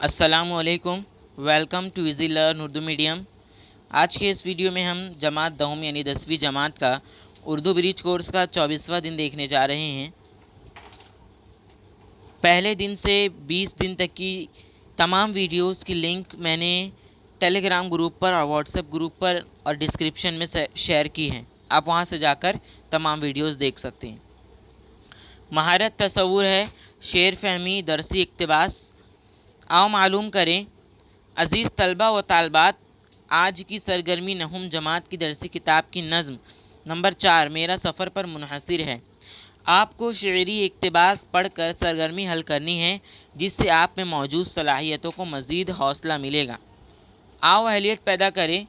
अस्सलामु अलैकुम। Welcome to easy learn Urdu medium. आज के इस वीडियो में हम जमात दहम यानी 10वीं जमात का उर्दू ब्रिज कोर्स का 24वां दिन देखने जा रहे हैं। पहले दिन से 20 दिन तक की तमाम वीडियोस की लिंक मैंने टेलीग्राम ग्रुप पर और व्हाट्सएप ग्रुप पर और डिस्क्रिप्शन में शेयर की हैं। आप वहां से जाकर तमाम वीडियोस देख सकते हैं। महारत तसव्वुर है, शेर फहमी, दरसी इक्तबास। आओ मालूम करें अज़ीज़ तलबा व तालबात, आज की सरगर्मी नहुम जमात की दरसी किताब की नज़्म नंबर 4 मेरा सफ़र पर मुनहसिर है। आपको शेरी इक्तबास पढ़कर सरगर्मी हल करनी है, जिससे आप में मौजूद सलाहियतों को मज़ीद हौसला मिलेगा। आओ अहलियत पैदा करें।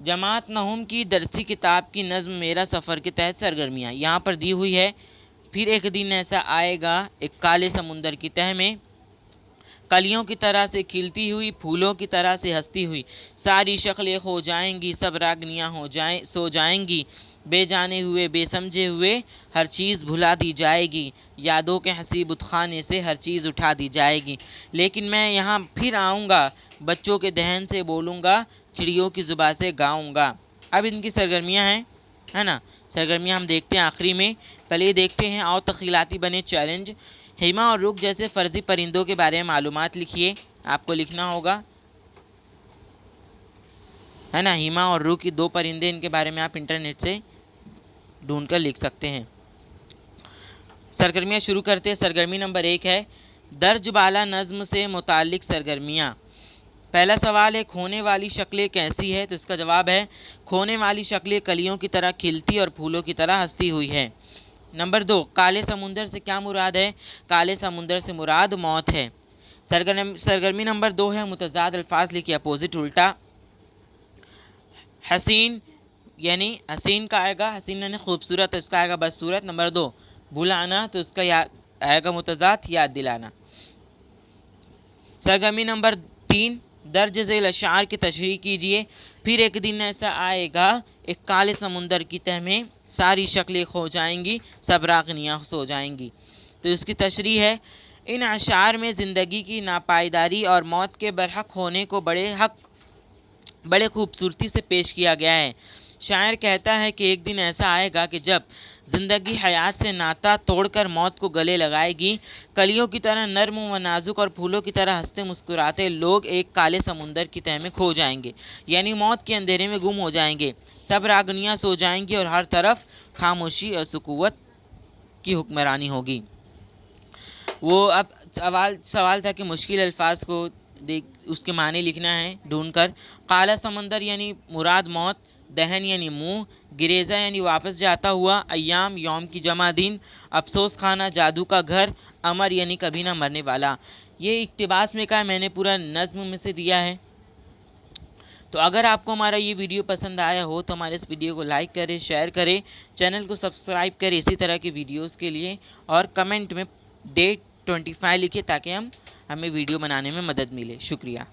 जमात नहुम की दरसी किताब की नज़्म मेरा सफ़र के तहत सरगर्मियाँ यहाँ पर दी हुई है। फिर एक दिन ऐसा आएगा, एक काले समुंदर की तह में कलियों की तरह से खिलती हुई, फूलों की तरह से हंसती हुई, सारी शक्लें खो जाएंगी, सब रागनियाँ सो जाएंगी, बेजाने हुए बेसमझे हुए हर चीज़ भुला दी जाएगी, यादों के हंसी बुतखाने से हर चीज़ उठा दी जाएगी। लेकिन मैं यहाँ फिर आऊँगा, बच्चों के दहन से बोलूँगा, चिड़ियों की ज़ुबान से गाऊँगा। अब इनकी सरगर्मियाँ हैं, है ना। सरगर्मियाँ हम देखते हैं आखिरी में। पहले देखते हैं आओ तख्लीलाती बने चैलेंज। हिमा और रुख जैसे फर्जी परिंदों के बारे में मालूमात लिखिए। आपको लिखना होगा, है ना। हिमा और रुख, दो परिंदे, इनके बारे में आप इंटरनेट से ढूंढकर लिख सकते हैं। सरगर्मियाँ शुरू करते हैं। सरगर्मी नंबर 1 है दर्ज बाला नज़्म से मुताल्लिक सरगर्मियाँ। पहला सवाल है खोने वाली शक्लें कैसी है, तो इसका जवाब है खोने वाली शक्लें कलियों की तरह खिलती और फूलों की तरह हंसती हुई है। नंबर 2 काले समुंदर से क्या मुराद है, काले समुंदर से मुराद मौत है। सरगर्मी नंबर 2 है मुतज़ाद अल्फाज लिखिए, अपोजिट उल्टा। हसीन यानी हसीन का आएगा, हसीन यानी खूबसूरत, तो इसका आएगा बदसूरत। नंबर 2 भुलाना, तो इसका याद आएगा मुतज़ाद, याद दिलाना। सरगर्मी नंबर 3 दर्ज झेल अशार की तशरीह कीजिए। फिर एक दिन ऐसा आएगा, एक काले समुंदर की तह में सारी शक्लें खो जाएंगी, सब रागनियाँ सो जाएंगी। तो इसकी तशरीह है इन अशार में ज़िंदगी की नापायदारी और मौत के बरहक होने को बड़े खूबसूरती से पेश किया गया है। शायर कहता है कि एक दिन ऐसा आएगा कि जब ज़िंदगी हयात से नाता तोड़कर मौत को गले लगाएगी, कलियों की तरह नर्म व नाजुक और फूलों की तरह हंसते मुस्कुराते लोग एक काले समुंदर की तह में खो जाएंगे, यानी मौत के अंधेरे में गुम हो जाएंगे। सब रागनियाँ सो जाएंगी और हर तरफ खामोशी और सुकूवत की हुक्मरानी होगी। वो अब सवाल था कि मुश्किल अल्फाज को देख उसके माने लिखना है ढूंढकर। काला समंदर यानी मुराद मौत, दहन यानी मुंह, गिरेजा यानी वापस जाता हुआ, अय्याम यौम की जमा दिन, अफसोस खाना जादू का घर, अमर यानी कभी ना मरने वाला। ये इक्तिबास में का मैंने पूरा नज़्म में से दिया है। तो अगर आपको हमारा ये वीडियो पसंद आया हो तो हमारे इस वीडियो को लाइक करें, शेयर करें, चैनल को सब्सक्राइब करें इसी तरह की वीडियोस के लिए, और कमेंट में डेट 25 लिखिए ताकि हमें वीडियो बनाने में मदद मिले। शुक्रिया।